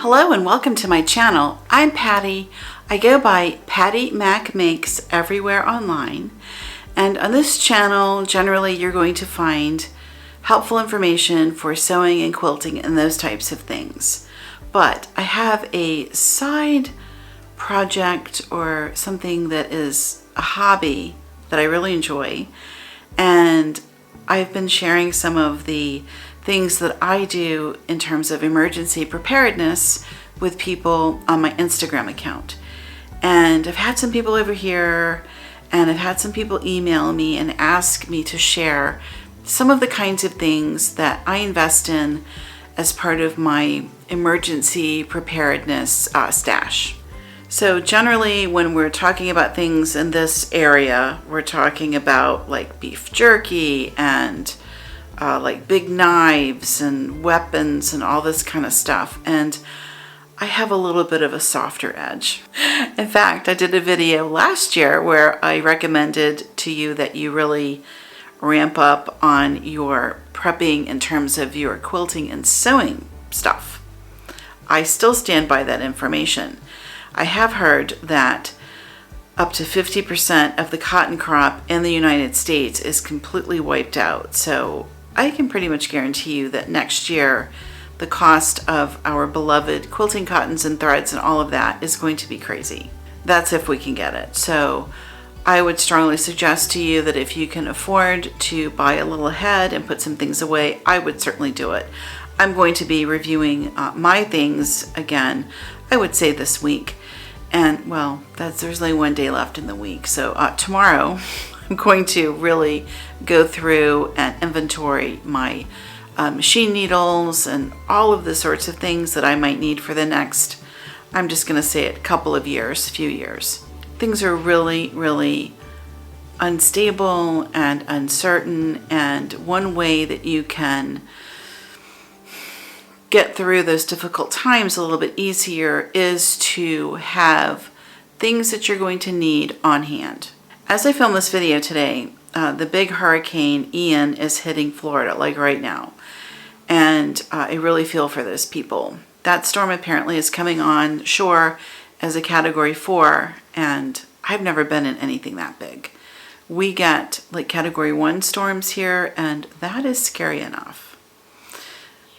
Hello and welcome to my channel. I'm Patty. I go by Pattymac Makes everywhere online. And on this channel, generally you're going to find helpful information for sewing and quilting and those types of things. But I have a side project or something that is a hobby that I really enjoy. And I've been sharing some of the things that I do in terms of emergency preparedness with people on my Instagram account. And I've had some people over here and I've had some people email me and ask me to share some of the kinds of things that I invest in as part of my emergency preparedness stash. So generally when we're talking about things in this area, we're talking about like beef jerky and like big knives and weapons and all this kind of stuff. And I have a little bit of a softer edge. In fact, I did a video last year where I recommended to you that you really ramp up on your prepping in terms of your quilting and sewing stuff. I still stand by that information. I have heard that up to 50% of the cotton crop in the United States is completely wiped out. So I can pretty much guarantee you that next year the cost of our beloved quilting cottons and threads and all of that is going to be crazy. That's if we can get it. So I would strongly suggest to you that if you can afford to buy a little ahead and put some things away, I would certainly do it. I'm going to be reviewing my things again, I would say this week. And well, there's only one day left in the week. So tomorrow I'm going to really go through and inventory my machine needles and all of the sorts of things that I might need for the next, I'm just going to say it, couple of years, few years. Things are really, really unstable and uncertain, and one way that you can get through those difficult times a little bit easier is to have things that you're going to need on hand. As I film this video today, the big hurricane Ian is hitting Florida, like right now. And I really feel for those people. That storm apparently is coming on shore as a Category 4, and I've never been in anything that big. We get like Category 1 storms here, and that is scary enough.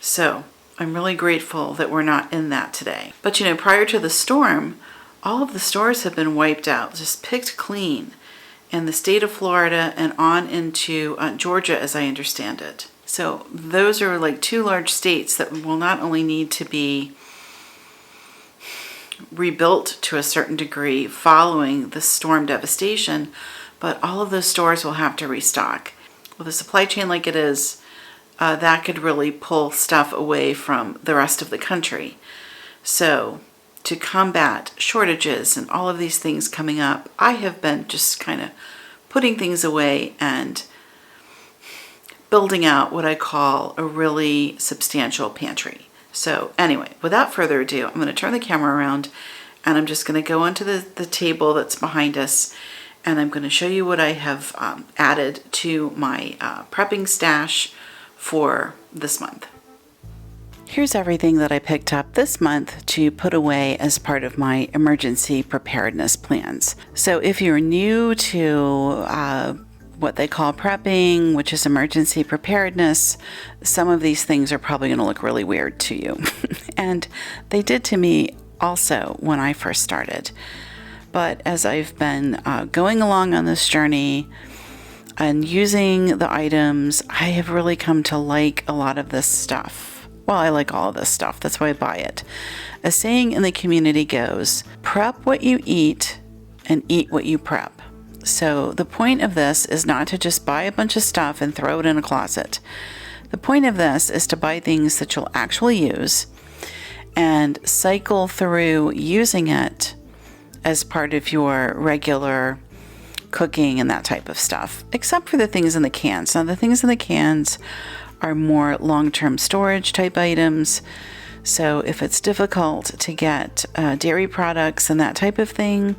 So I'm really grateful that we're not in that today. But you know, prior to the storm, all of the stores have been wiped out, just picked clean in the state of Florida and on into Georgia, as I understand it. So those are like two large states that will not only need to be rebuilt to a certain degree following the storm devastation, but all of those stores will have to restock. With a supply chain like it is, that could really pull stuff away from the rest of the country. So to combat shortages and all of these things coming up, I have been just kind of putting things away and building out what I call a really substantial pantry. So anyway, without further ado, I'm going to turn the camera around and I'm just going to go onto the table that's behind us, and I'm going to show you what I have added to my prepping stash for this month. Here's everything that I picked up this month to put away as part of my emergency preparedness plans. So if you're new to what they call prepping, which is emergency preparedness, some of these things are probably going to look really weird to you. And they did to me also when I first started. But as I've been going along on this journey and using the items, I have really come to like a lot of this stuff. Well, I like all of this stuff. That's why I buy it. A saying in the community goes, prep what you eat and eat what you prep. So the point of this is not to just buy a bunch of stuff and throw it in a closet. The point of this is to buy things that you'll actually use and cycle through using it as part of your regular cooking and that type of stuff, except for the things in the cans. Now, the things in the cans are more long-term storage type items. So if it's difficult to get dairy products and that type of thing,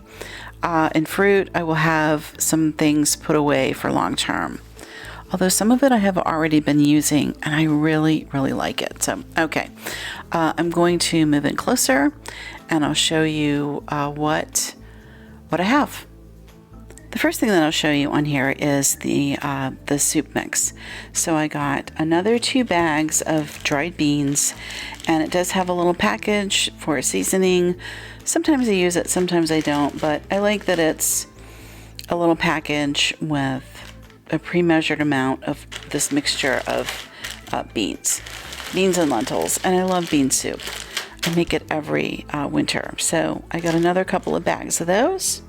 and fruit, I will have some things put away for long-term. although some of it I have already been using and I really, really like it. So, okay, I'm going to move in closer and I'll show you what I have. The first thing that I'll show you on here is the soup mix. So I got another 2 bags of dried beans, and it does have a little package for seasoning. Sometimes I use it, sometimes I don't, but I like that it's a little package with a pre-measured amount of this mixture of beans and lentils, and I love bean soup. I make it every winter, so I got another couple of bags of those.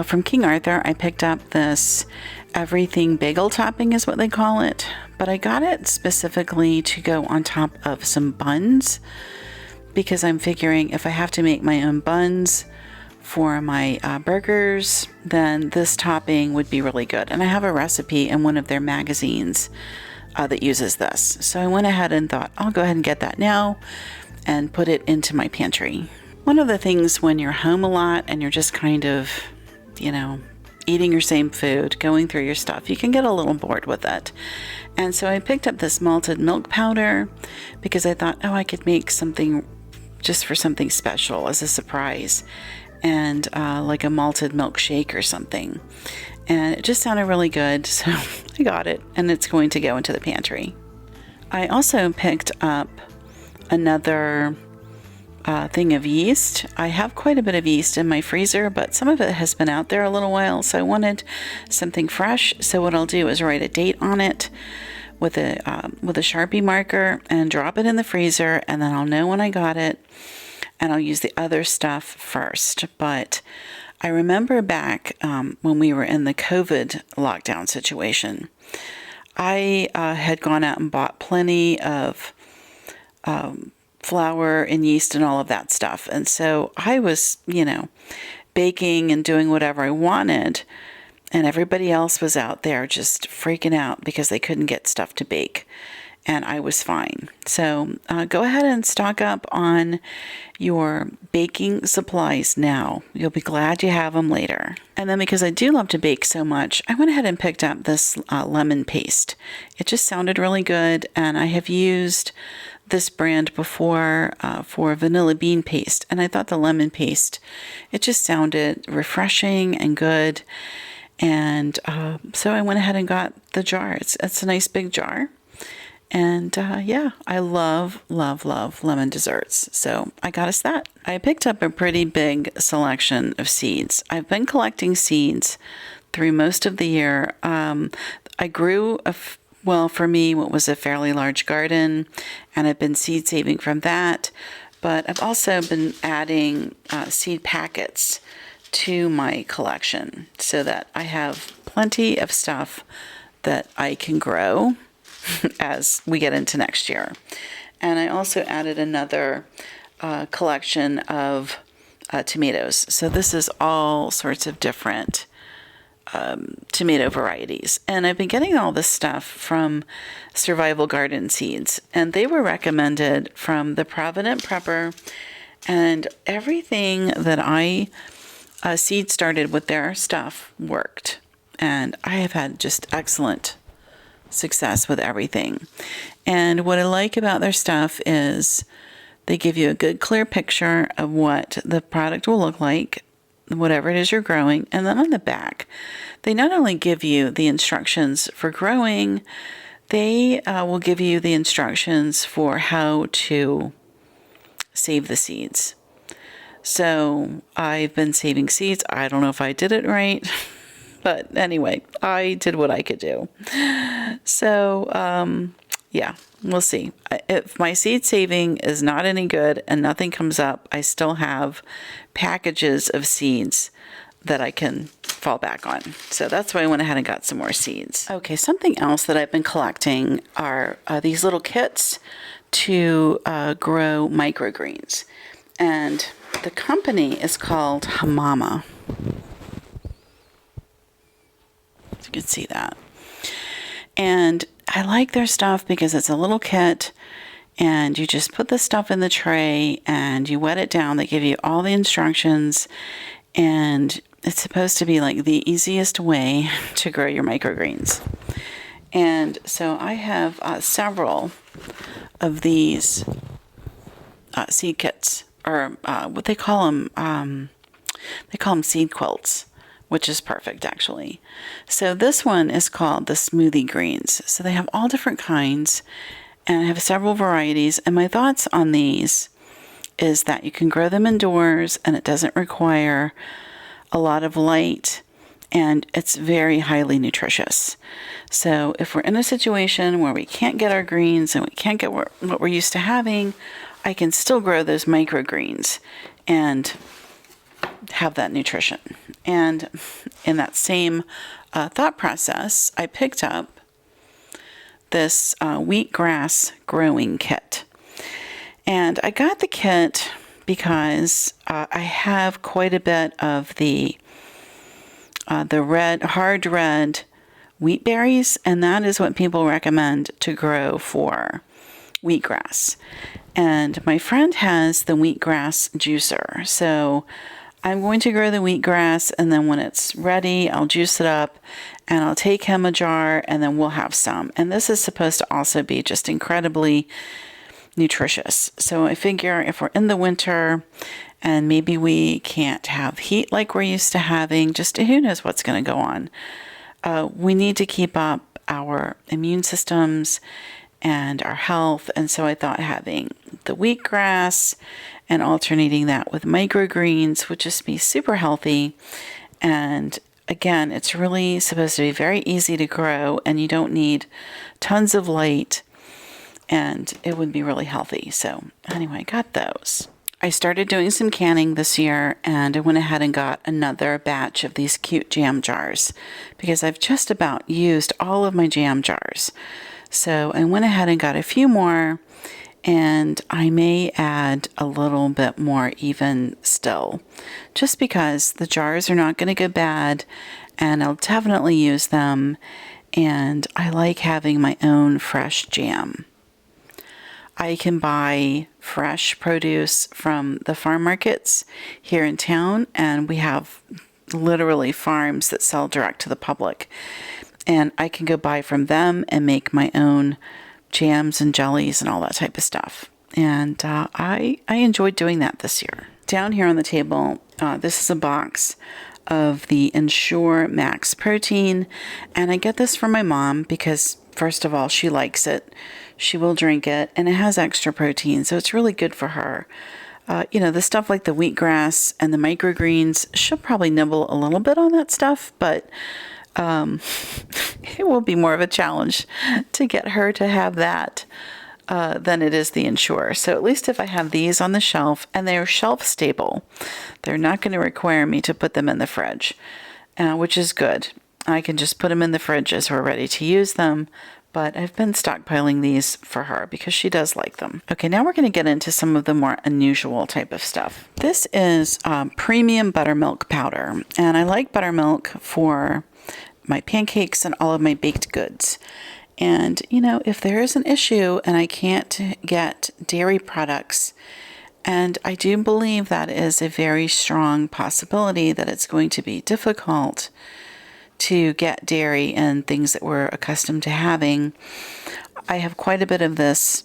From King Arthur, I picked up this everything bagel topping is what they call it, but I got it specifically to go on top of some buns because I'm figuring if I have to make my own buns for my burgers, then this topping would be really good. And I have a recipe in one of their magazines that uses this. So I went ahead and thought, I'll go ahead and get that now and put it into my pantry. One of the things when you're home a lot and you're just kind of eating your same food, going through your stuff, you can get a little bored with it. And so I picked up this malted milk powder because I thought, I could make something just for something special as a surprise, and like a malted milkshake or something. And it just sounded really good, so I got it, and it's going to go into the pantry. I also picked up another thing of yeast. I have quite a bit of yeast in my freezer, but some of it has been out there a little while, so I wanted something fresh. So what I'll do is write a date on it with a Sharpie marker and drop it in the freezer, and then I'll know when I got it, and I'll use the other stuff first. But I remember back when we were in the COVID lockdown situation, I had gone out and bought plenty of flour and yeast and all of that stuff. And so I was, baking and doing whatever I wanted. And everybody else was out there just freaking out because they couldn't get stuff to bake. And I was fine. So go ahead and stock up on your baking supplies now. You'll be glad you have them later. And then because I do love to bake so much, I went ahead and picked up this lemon paste. It just sounded really good. And I have used this brand before for vanilla bean paste, and I thought the lemon paste, it just sounded refreshing and good, and so I went ahead and got the jar. It's a nice big jar, and I love lemon desserts, so I got us that. I picked up a pretty big selection of seeds. I've been collecting seeds through most of the year. I grew for me, what was a fairly large garden, and I've been seed saving from that. But I've also been adding seed packets to my collection so that I have plenty of stuff that I can grow as we get into next year. And I also added another collection of tomatoes. So this is all sorts of different tomato varieties, and I've been getting all this stuff from Survival Garden Seeds, and they were recommended from the Provident Prepper, and everything that I seed started with their stuff worked, and I have had just excellent success with everything. And what I like about their stuff is they give you a good clear picture of what the product will look like, whatever it is you're growing. And then on the back, they not only give you the instructions for growing, they will give you the instructions for how to save the seeds. So I've been saving seeds. I don't know if I did it right, but anyway, I did what I could do. So, we'll see. If my seed saving is not any good and nothing comes up, I still have packages of seeds that I can fall back on. So that's why I went ahead and got some more seeds. Okay, something else that I've been collecting are these little kits to grow microgreens. And the company is called Hamama. You can see that. And I like their stuff because it's a little kit and you just put the stuff in the tray and you wet it down. They give you all the instructions, and it's supposed to be like the easiest way to grow your microgreens. And so I have several of these seed kits, or what they call them. They call them seed quilts, which is perfect actually. So this one is called the smoothie greens. So they have all different kinds, and I have several varieties. And my thoughts on these is that you can grow them indoors, and it doesn't require a lot of light, and it's very highly nutritious. So if we're in a situation where we can't get our greens and we can't get what we're used to having, I can still grow those microgreens and have that nutrition. And in that same thought process, I picked up this wheatgrass growing kit. And I got the kit because I have quite a bit of the hard red wheat berries, and that is what people recommend to grow for wheatgrass. And my friend has the wheatgrass juicer, so I'm going to grow the wheatgrass, and then when it's ready, I'll juice it up, and I'll take him a jar, and then we'll have some. And this is supposed to also be just incredibly nutritious. So I figure if we're in the winter and maybe we can't have heat like we're used to having, just who knows what's going to go on. We need to keep up our immune systems and our health. And so I thought having the wheatgrass and alternating that with microgreens would just be super healthy. And again, it's really supposed to be very easy to grow, and you don't need tons of light, and it would be really healthy. So anyway, I got those. I started doing some canning this year, and I went ahead and got another batch of these cute jam jars because I've just about used all of my jam jars. So I went ahead and got a few more, and I may add a little bit more even still, just because the jars are not going to go bad, and I'll definitely use them, and I like having my own fresh jam. I can buy fresh produce from the farm markets here in town, and we have literally farms that sell direct to the public. And I can go buy from them and make my own jams and jellies and all that type of stuff. And I enjoyed doing that this year. Down here on the table, this is a box of the Ensure Max protein, and I get this from my mom because, first of all, she likes it. She will drink it, and it has extra protein, so it's really good for her. The stuff like the wheatgrass and the microgreens, she'll probably nibble a little bit on that stuff, but it will be more of a challenge to get her to have that than it is the Ensure. So at least if I have these on the shelf, and they're shelf stable, they're not going to require me to put them in the fridge, which is good. I can just put them in the fridge as we're ready to use them. But I've been stockpiling these for her because she does like them. Okay, now we're going to get into some of the more unusual type of stuff. This is premium buttermilk powder, and I like buttermilk for my pancakes and all of my baked goods. And, if there is an issue and I can't get dairy products, and I do believe that is a very strong possibility that it's going to be difficult to get dairy and things that we're accustomed to having, I have quite a bit of this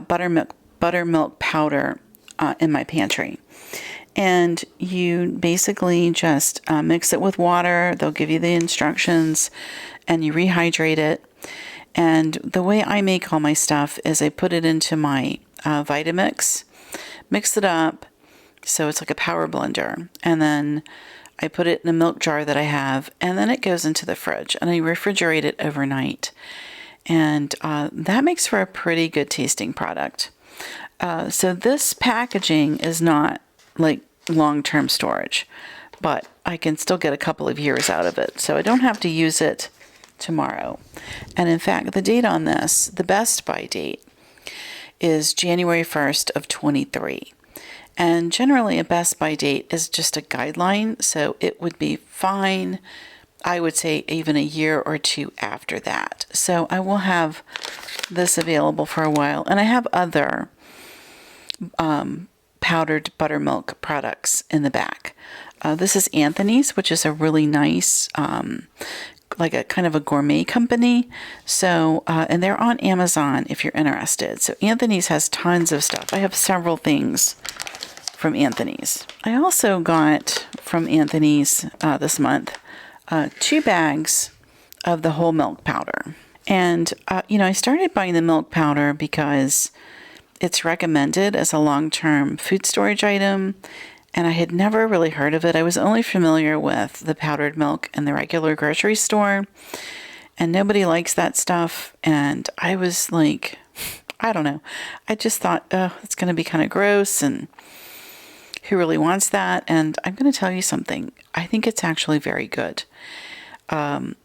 buttermilk powder in my pantry. And you basically just mix it with water. They'll give you the instructions, and you rehydrate it. And the way I make all my stuff is I put it into my Vitamix, mix it up so it's like a power blender, and then I put it in a milk jar that I have, and then it goes into the fridge, and I refrigerate it overnight. And that makes for a pretty good tasting product. So this packaging is not like long-term storage, but I can still get a couple of years out of it. So I don't have to use it tomorrow. And in fact, the date on this, the best by date, is January 1st of 23. And generally a best by date is just a guideline, so it would be fine, I would say, even a year or two after that. So I will have this available for a while. And I have other powdered buttermilk products in the back. This is Anthony's, which is a really nice like a kind of a gourmet company. So, and they're on Amazon if you're interested. So Anthony's has tons of stuff. I have several things from Anthony's. I also got from Anthony's this month 2 bags of the whole milk powder. And, I started buying the milk powder because it's recommended as a long-term food storage item, and I had never really heard of it. I was only familiar with the powdered milk in the regular grocery store, and nobody likes that stuff. And I was like, I don't know. I just thought, it's going to be kind of gross, and who really wants that? And I'm going to tell you something. I think it's actually very good.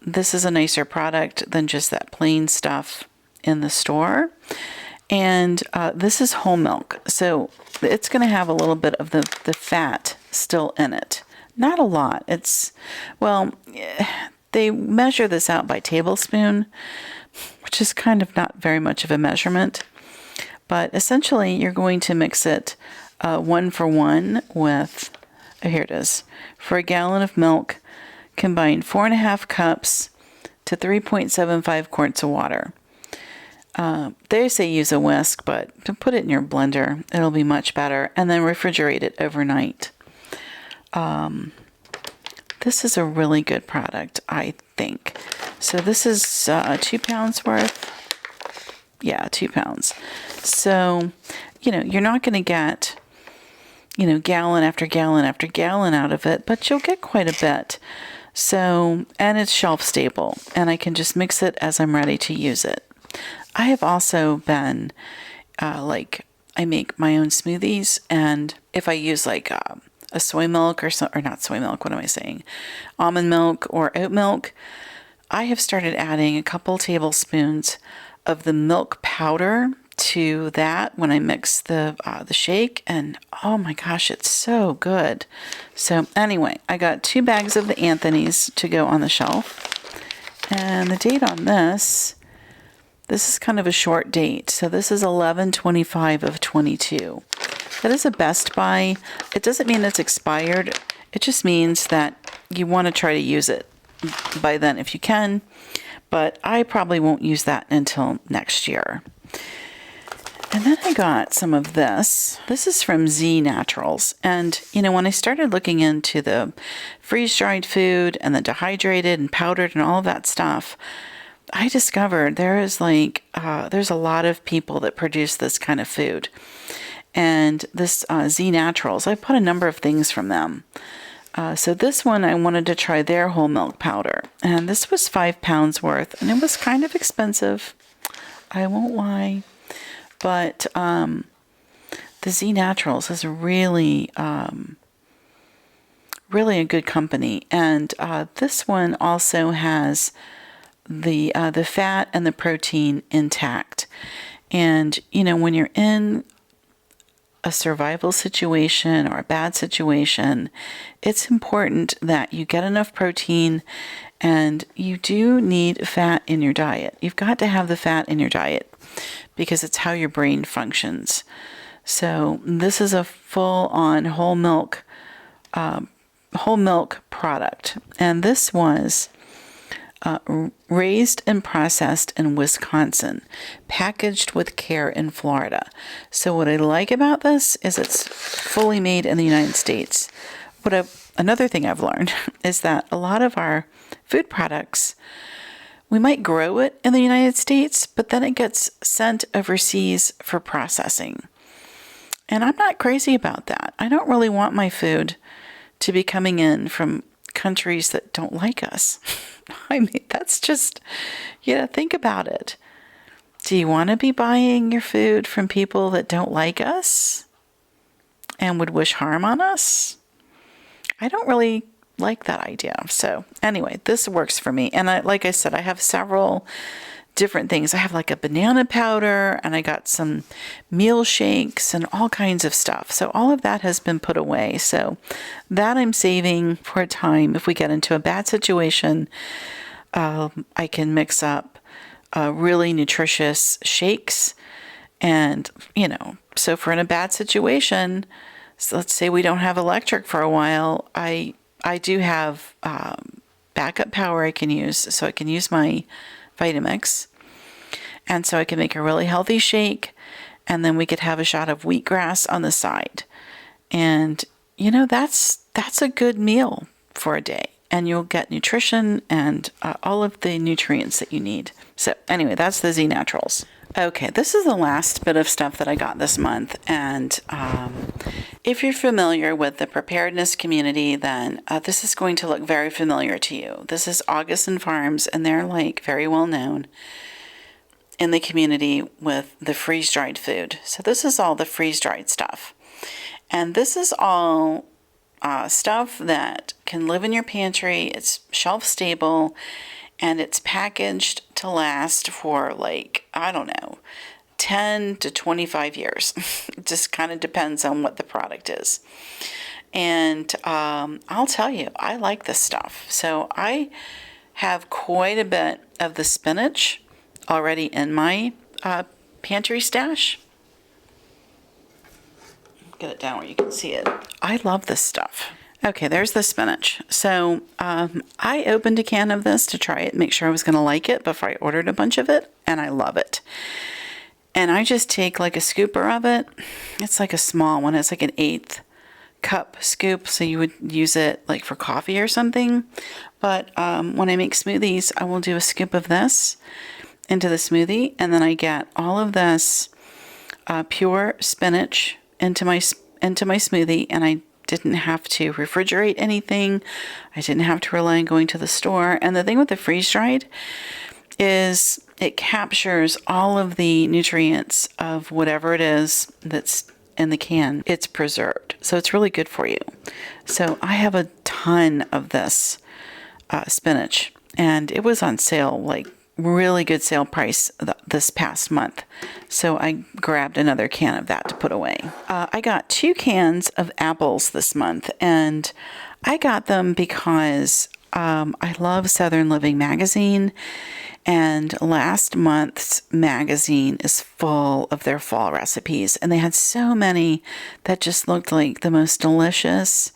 This is a nicer product than just that plain stuff in the store. And this is whole milk. So it's going to have a little bit of the fat still in it. Not a lot. They measure this out by tablespoon, which is kind of not very much of a measurement. But essentially, you're going to mix it 1-for-1 with, here it is, for a gallon of milk, combine 4.5 cups to 3.75 quarts of water. They say use a whisk, but to put it in your blender, it'll be much better. And then refrigerate it overnight. This is a really good product, I think. So this is 2 pounds worth. Yeah, 2 pounds. So, you're not going to get, gallon after gallon after gallon out of it, but you'll get quite a bit. So, and it's shelf stable, and I can just mix it as I'm ready to use it. I have also been, I make my own smoothies, and if I use a soy milk or not soy milk, what am I saying? Almond milk or oat milk, I have started adding a couple tablespoons of the milk powder to that when I mix the shake, and oh my gosh, it's so good. So anyway, I got 2 bags of the Anthony's to go on the shelf, and the date on this is kind of a short date. So this is 11/25 of 22. That is a Best Buy. It doesn't mean it's expired. It just means that you want to try to use it by then if you can, but I probably won't use that until next year. And then I got some of this. This is from Z Naturals. And, when I started looking into the freeze-dried food and the dehydrated and powdered and all of that stuff, I discovered there's a lot of people that produce this kind of food. And this Z Naturals, I put a number of things from them. So this one, I wanted to try their whole milk powder. And this was 5 pounds worth, and it was kind of expensive. I won't lie. But the Z Naturals is really, really a good company. And this one also has the fat and the protein intact. And, when you're in a survival situation or a bad situation, it's important that you get enough protein, and you do need fat in your diet. You've got to have the fat in your diet because it's how your brain functions. So this is a full-on whole milk product, and this was raised and processed in Wisconsin, packaged with care in Florida. So what I like about this is it's fully made in the United States. Another thing I've learned is that a lot of our food products, we might grow it in the United States, but then it gets sent overseas for processing. And I'm not crazy about that. I don't really want my food to be coming in from countries that don't like us. I mean, that's just, think about it. Do you want to be buying your food from people that don't like us and would wish harm on us? I don't really like that idea. So anyway, this works for me. And like I said, I have several different things. I have a banana powder, and I got some meal shakes and all kinds of stuff. So all of that has been put away. So that I'm saving for a time if we get into a bad situation. I can mix up really nutritious shakes, and so if we're in a bad situation, so let's say we don't have electric for a while, I do have backup power I can use, so I can use my Vitamix. And so I can make a really healthy shake, and then we could have a shot of wheatgrass on the side. And, you know, that's a good meal for a day. And you'll get nutrition and all of the nutrients that you need. So anyway, that's the Z Naturals. Okay, this is the last bit of stuff that I got this month. And if you're familiar with the preparedness community, then this is going to look very familiar to you. This is Augason Farms, and they're like very well known in the community with the freeze-dried food. So this is all the freeze-dried stuff. And this is all stuff that can live in your pantry. It's shelf stable, and it's packaged to last for, like, I don't know, 10 to 25 years. It just kind of depends on what the product is. And I'll tell you, I like this stuff. So I have quite a bit of the spinach already in my pantry stash. Get it down where you can see it. I love this stuff. Okay, there's the spinach. So I opened a can of this to try it, make sure I was going to like it before I ordered a bunch of it, and I love it. And I just take like a scooper of it. It's like a small one. It's like an 1/8 cup scoop, so you would use it like for coffee or something. But when I make smoothies, I will do a scoop of this into the smoothie, and then I get all of this pure spinach into my smoothie, and I didn't have to refrigerate anything. I didn't have to rely on going to the store. And the thing with the freeze-dried is it captures all of the nutrients of whatever it is that's in the can. It's preserved, so it's really good for you. So I have a ton of this spinach, and it was on sale, like really good sale price this past month. So I grabbed another can of that to put away. I got 2 cans of apples this month, and I got them because I love Southern Living magazine, and last month's magazine is full of their fall recipes, and they had so many that just looked like the most delicious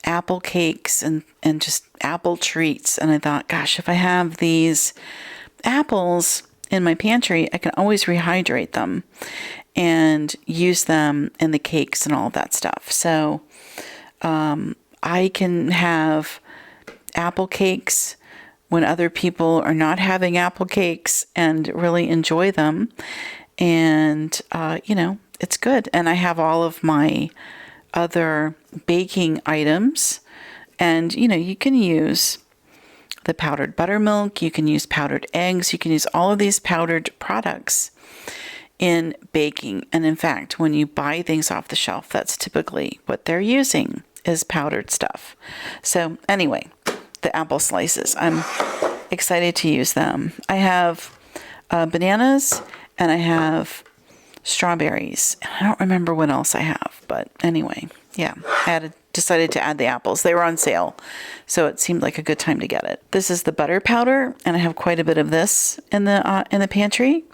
apple cakes and just apple treats. And I thought, gosh, if I have these apples in my pantry, I can always rehydrate them and use them in the cakes and all of that stuff. So I can have apple cakes when other people are not having apple cakes and really enjoy them. And, it's good. And I have all of my other baking items. And, you can use the powdered buttermilk, you can use powdered eggs, you can use all of these powdered products in baking. And in fact, when you buy things off the shelf, that's typically what they're using, is powdered stuff. So anyway, the apple slices, I'm excited to use them. I have bananas, and I have strawberries. I don't remember what else I have, but anyway, yeah, I decided to add the apples. They were on sale, so it seemed like a good time to get it. This is the butter powder, and I have quite a bit of this in the pantry.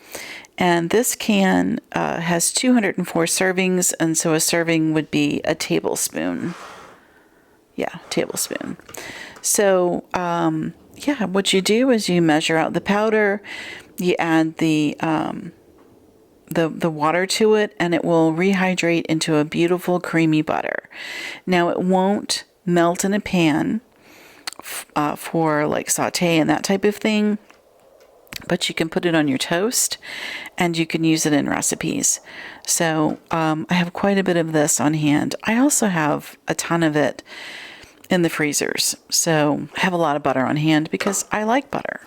And this can has 204 servings, and so a serving would be a tablespoon. Yeah, tablespoon. So, what you do is you measure out the powder, you add the water to it, and it will rehydrate into a beautiful creamy butter. Now, it won't melt in a pan for like saute and that type of thing, but you can put it on your toast, and you can use it in recipes. So I have quite a bit of this on hand. I also have a ton of it in the freezers. So I have a lot of butter on hand because I like butter.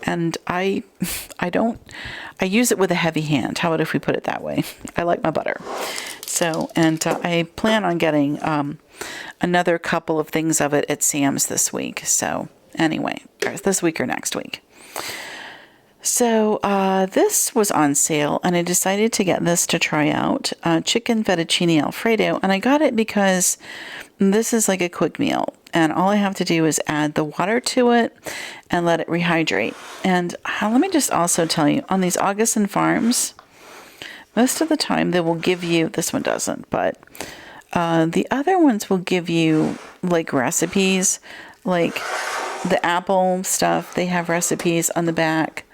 And I use it with a heavy hand. How about if we put it that way? I like my butter. So, and I plan on getting another couple of things of it at Sam's this week. So anyway, this week or next week. So this was on sale, and I decided to get this to try out, chicken fettuccine Alfredo. And I got it because this is like a quick meal, and all I have to do is add the water to it and let it rehydrate. And let me just also tell you, on these Augason Farms, most of the time they will give you, this one doesn't, but the other ones will give you like recipes, like the apple stuff, they have recipes on the back.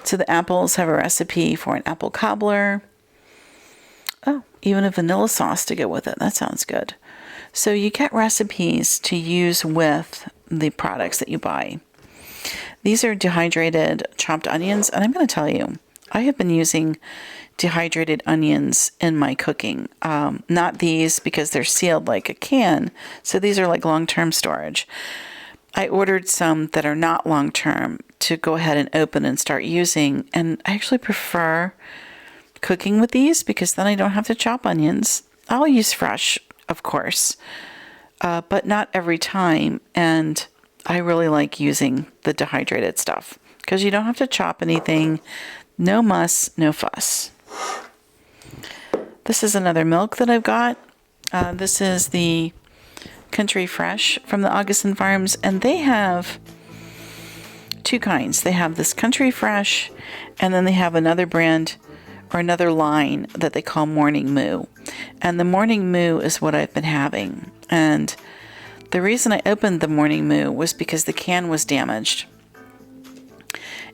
So the apples have a recipe for an apple cobbler. Oh, even a vanilla sauce to go with it. That sounds good. So you get recipes to use with the products that you buy. These are dehydrated chopped onions, and I'm going to tell you, I have been using dehydrated onions in my cooking. Not these because they're sealed like a can, so these are like long-term storage. I ordered some that are not long-term to go ahead and open and start using, and I actually prefer cooking with these because then I don't have to chop onions. I'll use fresh, of course, but not every time, and I really like using the dehydrated stuff because you don't have to chop anything. No muss, no fuss. This is another milk that I've got. This is the Country Fresh from the Augason Farms, and they have two kinds. They have this Country Fresh, and then they have another brand or another line that they call Morning Moo. And the Morning Moo is what I've been having. And the reason I opened the Morning Moo was because the can was damaged.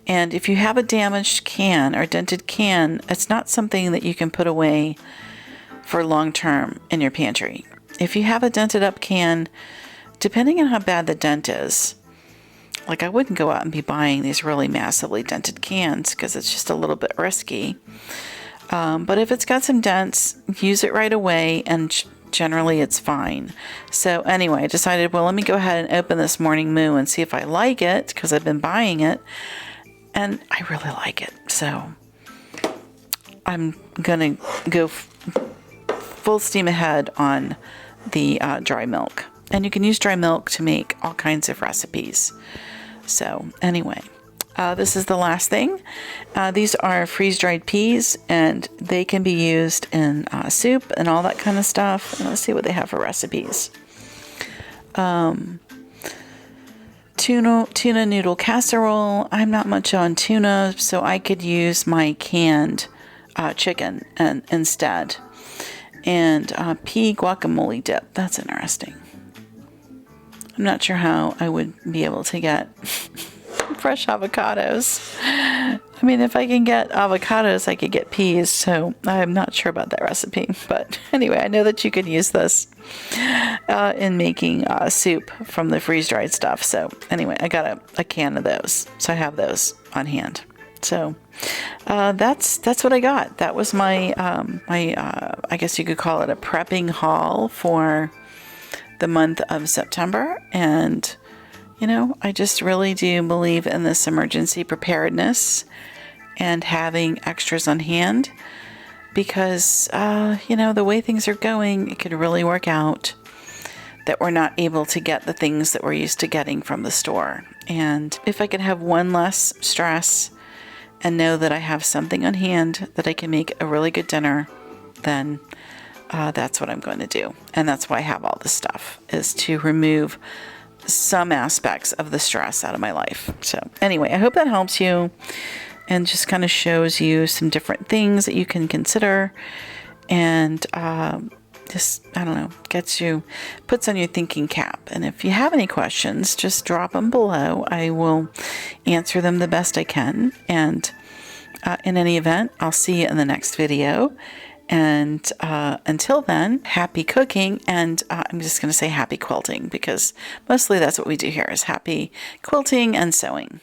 And if you have a damaged can or dented can, it's not something that you can put away for long term in your pantry. If you have a dented up can, depending on how bad the dent is, like I wouldn't go out and be buying these really massively dented cans because it's just a little bit risky. But if it's got some dents, use it right away, and generally it's fine. So anyway, I decided, well, let me go ahead and open this Morning Moo and see if I like it because I've been buying it. And I really like it. So I'm going to go full steam ahead on the dry milk. And you can use dry milk to make all kinds of recipes. So anyway, this is the last thing. These are freeze-dried peas, and they can be used in soup and all that kind of stuff. And let's see what they have for recipes. Tuna noodle casserole. I'm not much on tuna, so I could use my canned chicken instead. And pea guacamole dip. That's interesting. I'm not sure how I would be able to get fresh avocados. I mean, if I can get avocados, I could get peas, so I'm not sure about that recipe. But anyway, I know that you could use this in making soup from the freeze-dried stuff. So anyway, I got a can of those, so I have those on hand. So that's what I got. That was my I guess you could call it a prepping haul for the month of September. And I just really do believe in this emergency preparedness and having extras on hand because, the way things are going, it could really work out that we're not able to get the things that we're used to getting from the store. And if I could have one less stress and know that I have something on hand that I can make a really good dinner, then that's what I'm going to do. And that's why I have all this stuff, is to remove some aspects of the stress out of my life. So anyway, I hope that helps you and just kind of shows you some different things that you can consider, and just, I don't know, puts on your thinking cap. And if you have any questions, just drop them below. I will answer them the best I can. And in any event, I'll see you in the next video. And until then, happy cooking, and I'm just going to say happy quilting because mostly that's what we do here is happy quilting and sewing.